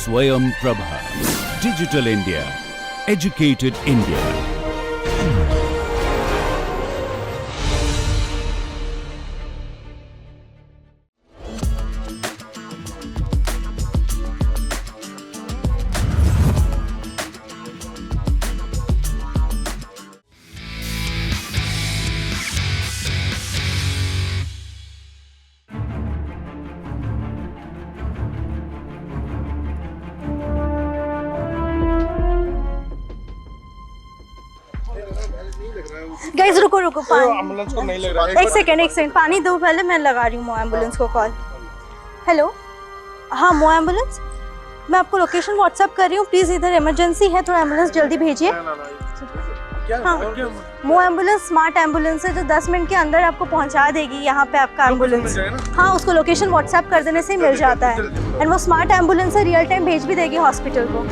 Swayam Prabha. Digital India. Educated India. Guys रुको रुको पानी एम्बुलेंस को नहीं लग रहा है। एक सेकंड पानी दो पहले, मैं लगा रही हूँ एम्बुलेंस को कॉल। हेलो, हाँ मो एम्बुलेंस, मैं आपको लोकेशन व्हाट्सएप कर रही हूँ, प्लीज़ इधर इमरजेंसी है, थोड़ा एम्बुलेंस जल्दी भेजिए। हाँ, मो एम्बुलेंस स्मार्ट एम्बुलेंस है जो 10 मिनट के अंदर आपको पहुँचा देगी यहाँ पे आपका एम्बुलेंस। हाँ, उसको लोकेशन व्हाट्सएप कर देने से ही मिल जाता है, एंड वो स्मार्ट एम्बुलेंस है, रियल टाइम भेज भी देगी हॉस्पिटल को।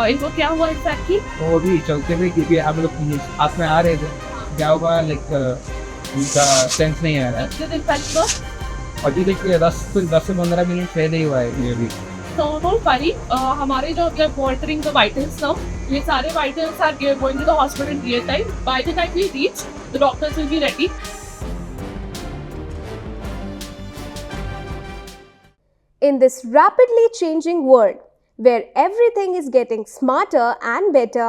इनको क्या हुआ एग्जैक्टली? वो भी चलते थे क्योंकि हम लोग हाथ में आ रहे थे, क्या हुआ लाइक उनका सेंस नहीं आ रहा है। अभी देखिए 10 से 15 मिनट पहले ही हुआ है ये भी। तो डोंट वरी, हमारे जो मॉनिटरिंग द वाइटल्स नाउ, ये सारे vitals are going to the hospital in real time. By the time we reach, the doctors will be ready. In this rapidly changing world, where everything is getting smarter and better,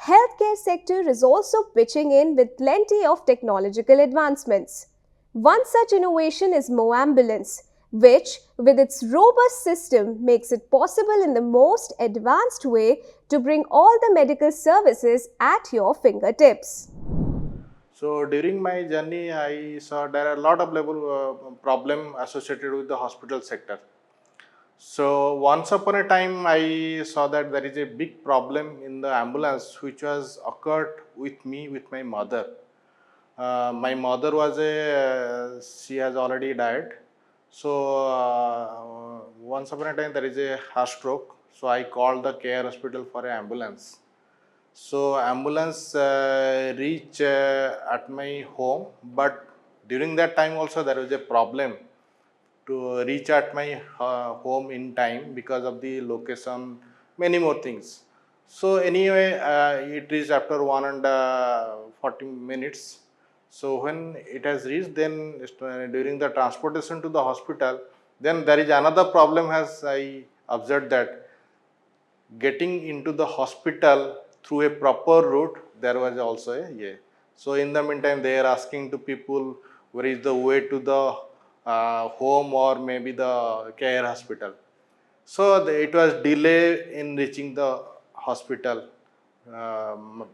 healthcare sector is also pitching in with plenty of technological advancements. One such innovation is MoAmbulance, which with its robust system makes it possible in the most advanced way to bring all the medical services at your fingertips. So during my journey, I saw there are a lot of problem associated with the hospital sector. So once upon a time, I saw that there is a big problem in the ambulance which was occurred with me, with my mother. My mother was she has already died. So once upon a time there is a heart stroke. So I called the care hospital for an ambulance. So ambulance reached at my home, but during that time also there was a problem to reach at my home in time because of the location, many more things. So anyway, it is after 140 minutes. So when it has reached, then during the transportation to the hospital, then there is another problem as I observed that getting into the hospital through a proper route, there was also a So in the meantime, they are asking to people where is the way to the home or maybe the care hospital. So it was delay in reaching the hospital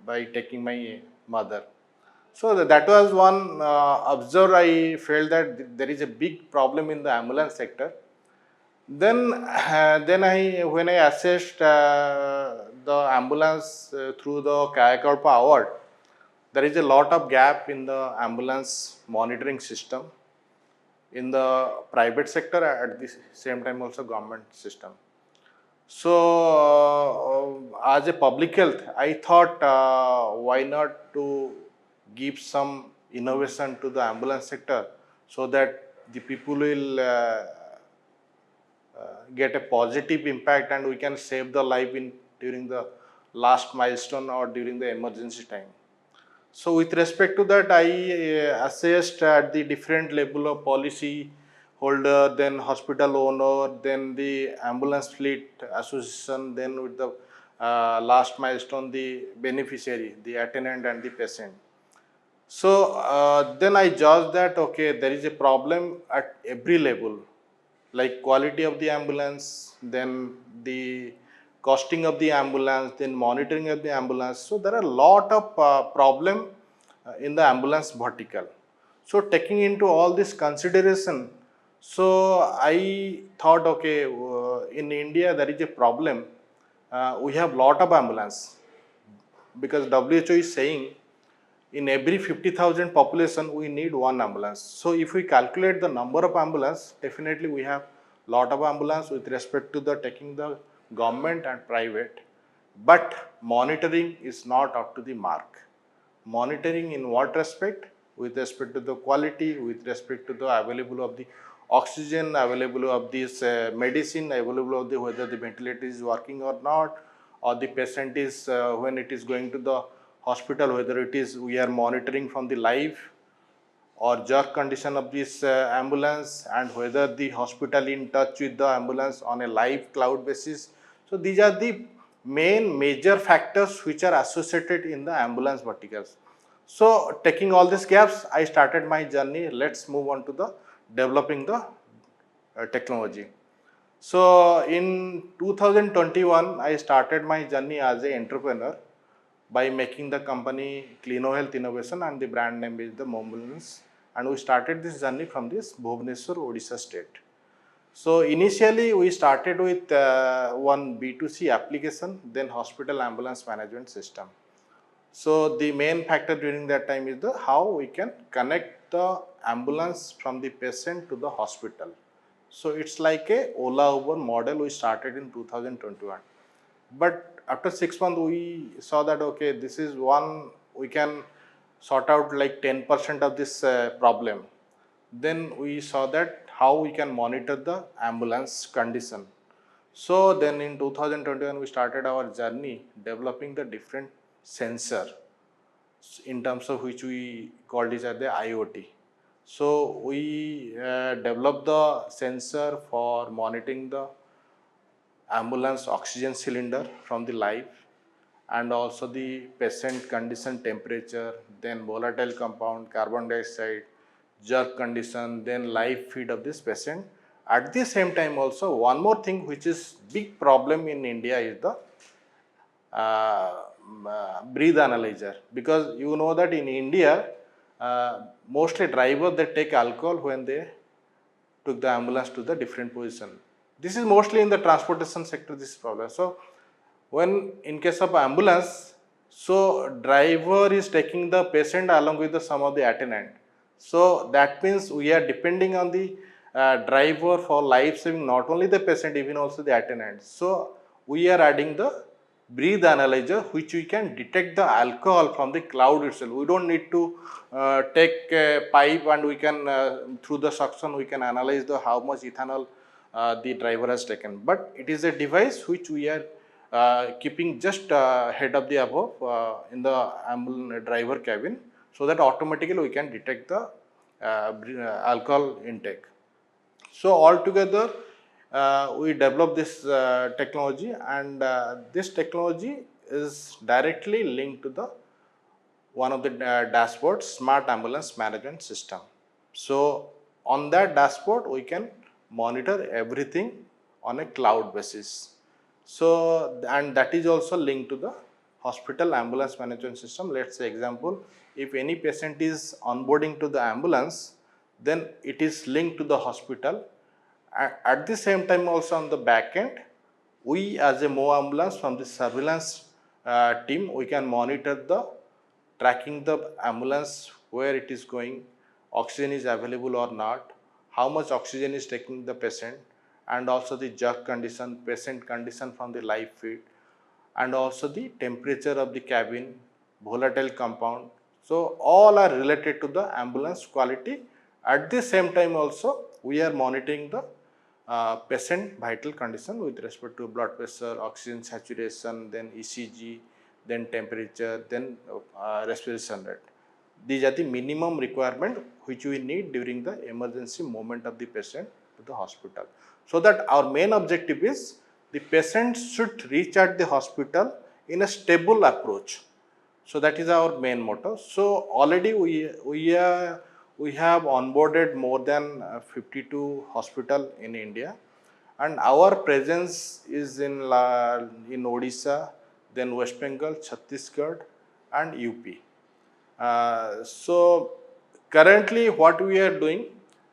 by taking my mother. So that was one observe. I felt that there is a big problem in the ambulance sector. Then when I assessed the ambulance through the Kayakalpa award, there is a lot of gap in the ambulance monitoring system in the private sector, at the same time also government system. So as a public health, I thought why not to give some innovation to the ambulance sector so that the people will get a positive impact and we can save the life during the last milestone or during the emergency time. So with respect to that, I assessed at the different level of policy holder, then hospital owner, then the ambulance fleet association, then with the last milestone, the beneficiary, the attendant and the patient. So then I judged that, okay, there is a problem at every level, like quality of the ambulance, then the costing of the ambulance, then monitoring of the ambulance. So there are a lot of problem in the ambulance vertical. So taking into all this consideration, so I thought, okay, in India there is a problem. We have lot of ambulance because WHO is saying in every 50,000 population we need one ambulance. So if we calculate the number of ambulance, definitely we have lot of ambulance with respect to the taking the government and private, but monitoring is not up to the mark. Monitoring in what respect? With respect to the quality, with respect to the available of the oxygen, available of this medicine, available of the whether the ventilator is working or not, or the patient is when it is going to the hospital, whether it is we are monitoring from the live or jerk condition of this ambulance, and whether the hospital in touch with the ambulance on a live cloud basis. So these are the main major factors which are associated in the ambulance verticals. So taking all these gaps, I started my journey. Let's move on to the developing the technology. So in 2021, I started my journey as an entrepreneur by making the company Cleano Health Innovation, and the brand name is the Mombulance. And we started this journey from this Bhubaneswar, Odisha state. So initially we started with one B2C application, then hospital ambulance management system. So the main factor during that time is the how we can connect the ambulance from the patient to the hospital. So it's like a Ola Uber model we started in 2021. But after 6 months we saw that okay, this is one we can sort out like 10% of this problem. Then we saw that how we can monitor the ambulance condition. So then in 2021 we started our journey developing the different sensor in terms of which we called it as the IoT. So we developed the sensor for monitoring the ambulance oxygen cylinder from the live, and also the patient condition temperature, then volatile compound, carbon dioxide, jerk condition, then live feed of this patient. At the same time also one more thing which is big problem in India is the breath analyzer, because you know that in India mostly drivers they take alcohol when they took the ambulance to the different position. This is mostly in the transportation sector, this problem. So when in case of ambulance, so driver is taking the patient along with the some of the attendant. So that means we are depending on the driver for life saving not only the patient, even also the attendant. So we are adding the breath analyzer which we can detect the alcohol from the cloud itself. We don't need to take a pipe and we can through the suction we can analyze the how much ethanol the driver has taken. But it is a device which we are keeping just head of the above in the ambulance driver cabin, so that automatically we can detect the alcohol intake. So altogether we developed this technology, and this technology is directly linked to the one of the dashboards, smart ambulance management system. So on that dashboard we can monitor everything on a cloud basis. So and that is also linked to the hospital ambulance management system. Let's say example, if any patient is onboarding to the ambulance, then it is linked to the hospital. At the same time also on the back end, we as a Mo ambulance from the surveillance team, we can monitor the tracking the ambulance, where it is going, oxygen is available or not, how much oxygen is taking the patient, and also the jerk condition, patient condition from the live feed, and also the temperature of the cabin, volatile compound. So all are related to the ambulance quality. At the same time also we are monitoring the patient vital condition with respect to blood pressure, oxygen saturation, then ECG, then temperature, then respiration rate. These are the minimum requirement which we need during the emergency moment of the patient to the hospital. So that our main objective is the patient should reach at the hospital in a stable approach. So that is our main motto. So already we have onboarded more than 52 hospital in India, and our presence is in Odisha, then West Bengal, Chhattisgarh, and UP. So currently what we are doing,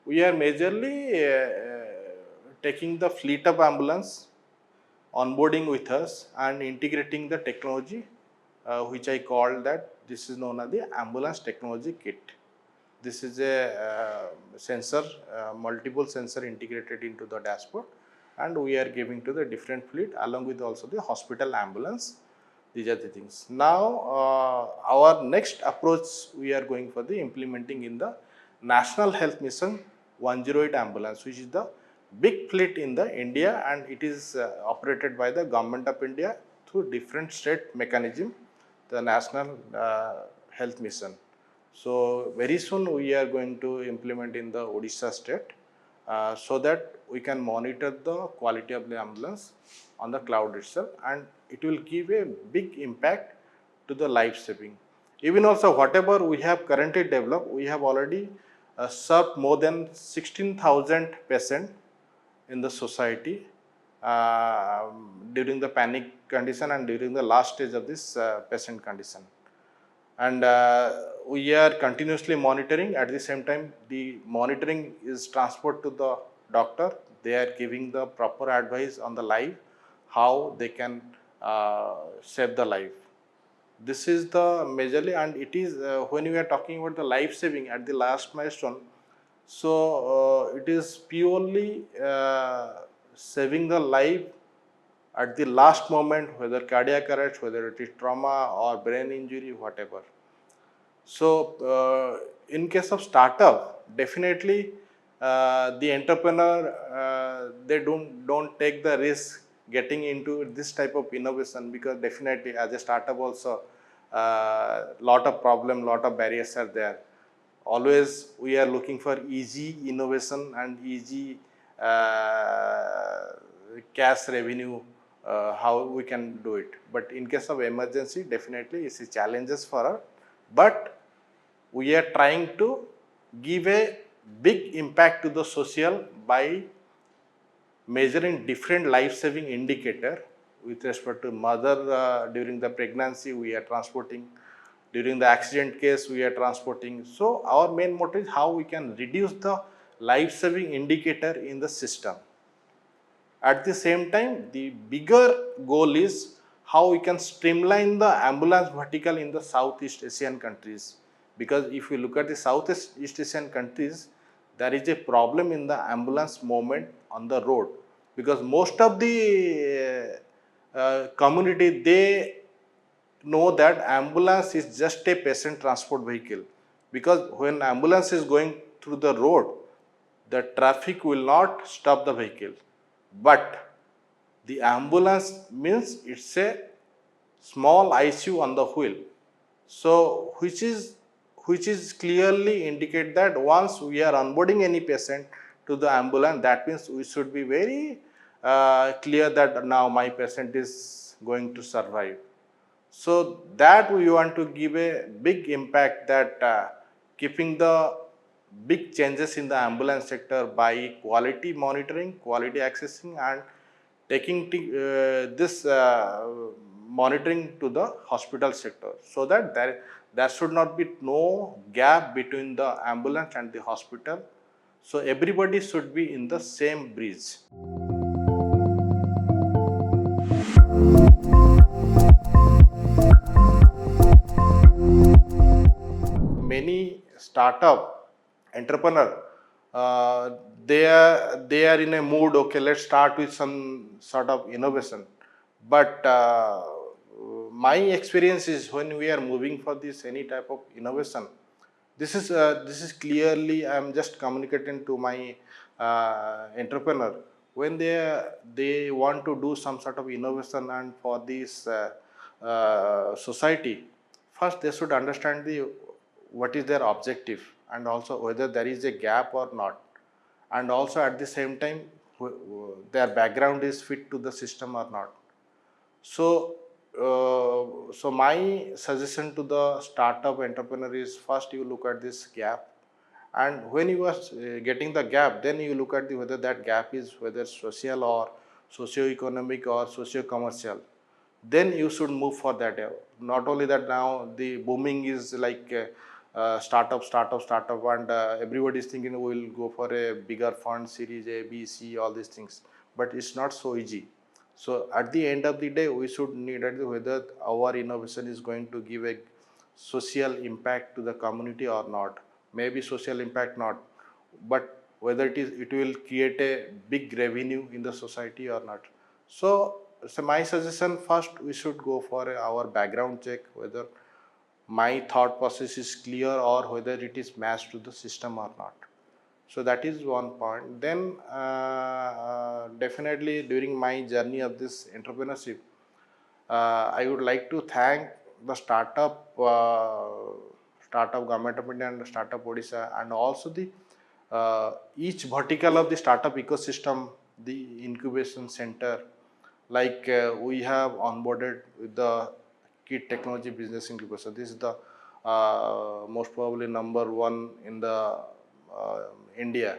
we are majorly taking the fleet of ambulance, onboarding with us and integrating the technology which I call that this is known as the ambulance technology kit. This is a sensor, multiple sensor integrated into the dashboard, and we are giving to the different fleet along with also the hospital ambulance. These are the things. Now, our next approach we are going for the implementing in the National Health Mission 108 ambulance, which is the big fleet in the India, and it is operated by the Government of India through different state mechanism, the National Health Mission. So very soon we are going to implement in the Odisha state, so that we can monitor the quality of the ambulance on the cloud itself, and it will give a big impact to the life saving. Even also whatever we have currently developed, we have already served more than 16,000 patients in the society during the panic condition and during the last stage of this patient condition. And we are continuously monitoring. At the same time, the monitoring is transferred to the doctor. They are giving the proper advice on the life, how they can save the life. This is the majorly, and it is when we are talking about the life saving at the last milestone, so it is purely saving the life at the last moment, whether cardiac arrest, whether it is trauma or brain injury, whatever. So, in case of startup, definitely the entrepreneur they don't take the risk getting into this type of innovation, because definitely as a startup also lot of problem, lot of barriers are there. Always we are looking for easy innovation and easy cash revenue, how we can do it. But in case of emergency, definitely it's a challenges for us. But we are trying to give a big impact to the social by measuring different life-saving indicator with respect to mother during the pregnancy we are transporting, during the accident case we are transporting. So our main motto is how we can reduce the life-saving indicator in the system. At the same time, the bigger goal is how we can streamline the ambulance vertical in the Southeast Asian countries. Because if you look at the Southeast Asian countries, there is a problem in the ambulance movement on the road. Because most of the community, they know that ambulance is just a patient transport vehicle. Because when ambulance is going through the road, the traffic will not stop the vehicle. But the ambulance means it's a small ICU on the wheel. So which is clearly indicate that once we are onboarding any patient to the ambulance, that means we should be very clear that now my patient is going to survive. So that we want to give a big impact, that keeping the big changes in the ambulance sector by quality monitoring, quality accessing, and taking this monitoring to the hospital sector, so that there should not be no gap between the ambulance and the hospital. So everybody should be in the same bridge. Many startup entrepreneur, they are in a mood, okay, let's start with some sort of innovation. But my experience is when we are moving for this any type of innovation, this is clearly I am just communicating to my entrepreneur. When they want to do some sort of innovation and for this society, first they should understand what is their objective, and also whether there is a gap or not, and also at the same time their background is fit to the system or not. So so my suggestion to the startup entrepreneur is, first you look at this gap, and when you are getting the gap, then you look at whether that gap is whether social or socio-economic or socio-commercial. Then you should move for that. Not only that, now the booming is like startup, and everybody is thinking we will go for a bigger fund, series A, B, C, all these things. But it's not so easy. So at the end of the day, we should need whether our innovation is going to give a social impact to the community or not. maybe social impact not, but whether it will create a big revenue in the society or not. So my suggestion, first we should go for our background check, whether my thought process is clear or whether it is matched to the system or not. So that is one point. Then definitely during my journey of this entrepreneurship, I would like to thank the startup government of India and startup Odisha, and also the each vertical of the startup ecosystem, the incubation center. Like we have onboarded with the Kit Technology Business Incubation. This is the most probably number one in the India.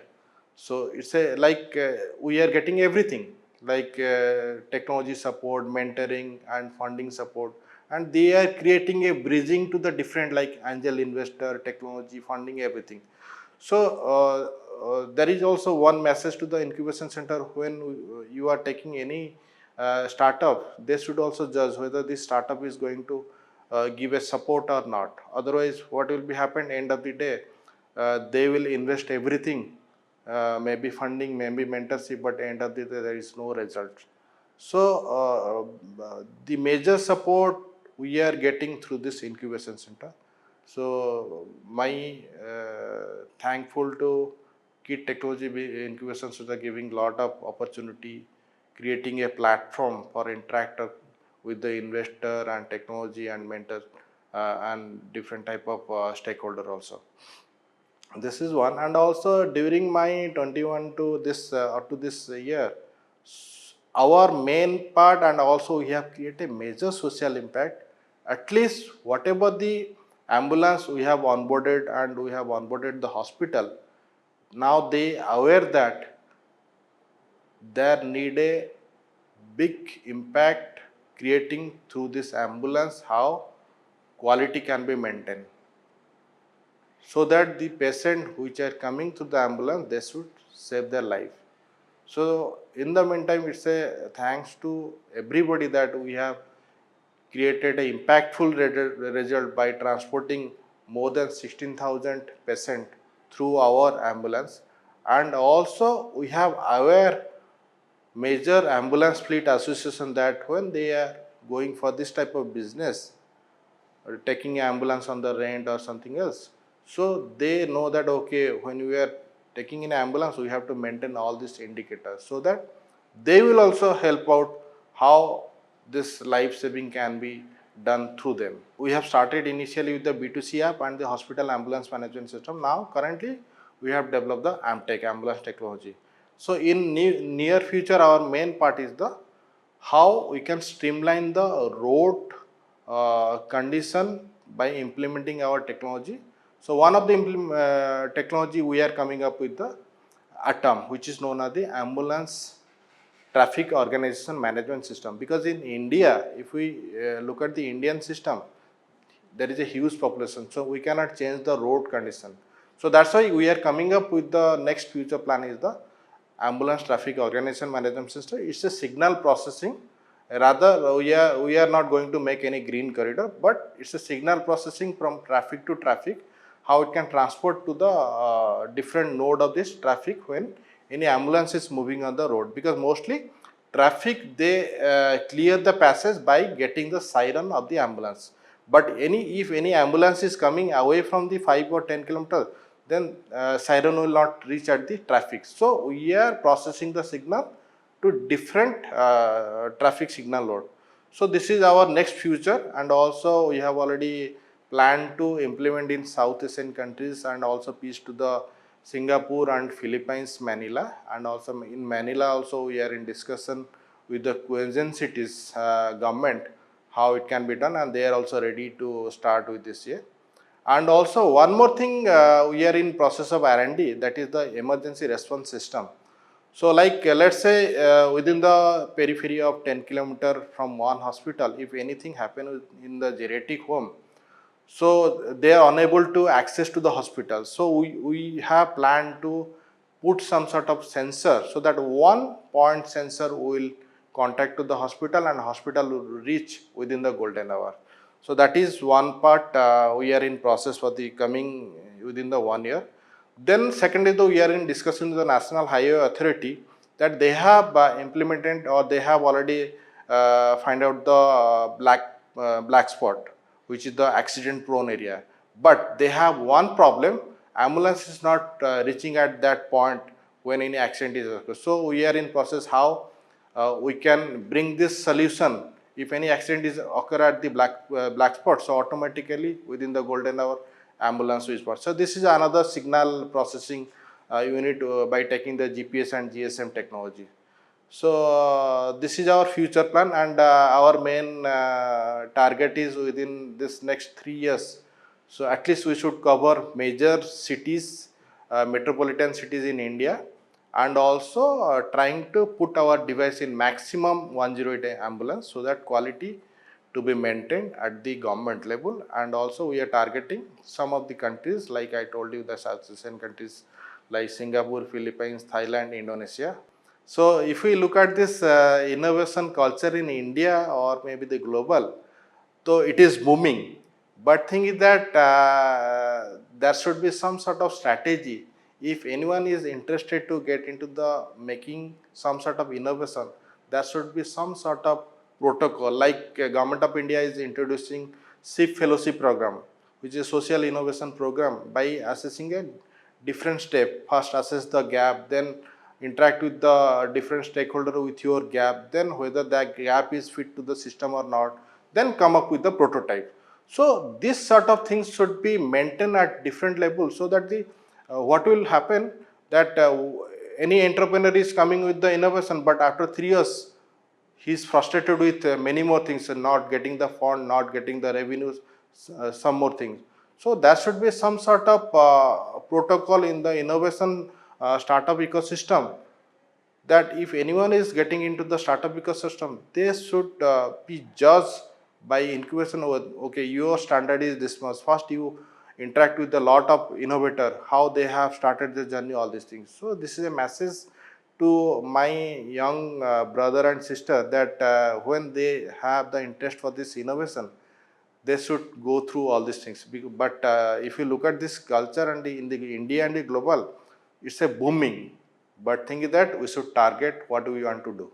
So it's a like we are getting everything like technology support, mentoring, and funding support, and they are creating a bridging to the different like angel investor, technology funding, everything. So there is also one message to the incubation center: when you are taking any startup, they should also judge whether this startup is going to give a support or not. Otherwise, what will be happen end of the day? They will invest everything, maybe funding, maybe mentorship, but end of the day there is no result. So the major support we are getting through this incubation center. So my thankful to Kit Technology Incubation Center giving lot of opportunity, creating a platform for interactor with the investor and technology and mentors and different type of stakeholder also. This is one. And also during my 21 to this up to this year, our main part, and also we have created major social impact. At least whatever the ambulance we have onboarded, and we have onboarded the hospital, now they aware that there need a big impact creating through this ambulance, how quality can be maintained, so that the patient which are coming to the ambulance, they should save their life. So in the meantime, it's a thanks to everybody that we have created a impactful result by transporting more than 16,000 patients through our ambulance. And also we have aware major ambulance fleet association that when they are going for this type of business, or taking ambulance on the rent or something else, so they know that okay, when we are taking an ambulance, we have to maintain all these indicators, so that they will also help out how this life saving can be done through them. We have started initially with the B2C app and the hospital ambulance management system. Now currently we have developed the AMTech, ambulance technology. So in near future, our main part is the how we can streamline the road condition by implementing our technology. So one of the technology we are coming up with the ATOM, which is known as the ambulance traffic organization management system. Because in India, if we look at the Indian system, there is a huge population, so we cannot change the road condition. So that's why we are coming up with the next future plan is the ambulance traffic organization management system. It's a signal processing. Rather, we are not going to make any green corridor, but it's a signal processing from traffic to traffic, how it can transport to the different node of this traffic when any ambulance is moving on the road. Because mostly traffic, they clear the passage by getting the siren of the ambulance. But if any ambulance is coming away from the 5 or 10 kilometers, then siren will not reach at the traffic. So we are processing the signal to different traffic signal load. So this is our next future, and also we have already planned to implement in South Asian countries, and also piece to the Singapore and Philippines, Manila, and also in Manila also we are in discussion with the Quezon cities government how it can be done, and they are also ready to start with this year. And also one more thing, we are in process of R&D, that is the emergency response system. So like let's say within the periphery of 10 kilometer from one hospital, if anything happens in the geriatric home, so they are unable to access to the hospital. So we have planned to put some sort of sensor, so that one point sensor will contact to the hospital, and hospital will reach within the golden hour. So that is one part we are in process for the coming within the 1 year. Then secondly, though, we are in discussion with the National Highway Authority that they have implemented or they have already find out the black spot, which is the accident prone area. But they have one problem, ambulance is not reaching at that point when any accident is occurred. So we are in process how we can bring this solution. If any accident is occur at the black spot, so automatically within the golden hour ambulance will spot. So this is another signal processing unit by taking the GPS and GSM technology. So this is our future plan, and our main target is within this next 3 years. So at least we should cover major cities, metropolitan cities in India, and also trying to put our device in maximum 108 ambulance so that quality to be maintained at the government level. And also we are targeting some of the countries like I told you, the South Asian countries like Singapore, Philippines, Thailand, Indonesia. So if we look at this innovation culture in India or maybe the global, so it is booming. But thing is that there should be some sort of strategy. If anyone is interested to get into the making some sort of innovation, there should be some sort of protocol, like Government of India is introducing SIP fellowship program, which is social innovation program, by assessing a different step. First assess the gap, then interact with the different stakeholder with your gap, then whether that gap is fit to the system or not, then come up with the prototype. So this sort of things should be maintained at different levels, so that the what will happen that any entrepreneur is coming with the innovation, but after 3 years he is frustrated with many more things, not getting the fund, not getting the revenues, some more things. So there should be some sort of protocol in the innovation startup ecosystem, that if anyone is getting into the startup ecosystem, they should be judged by incubation. Okay, your standard is this much. First you interact with a lot of innovator, how they have started their journey, all these things. So this is a message to my young brother and sister, that when they have the interest for this innovation, they should go through all these things. But if you look at this culture and in the India and the global, it's a booming. But thing is that we should target what we want to do.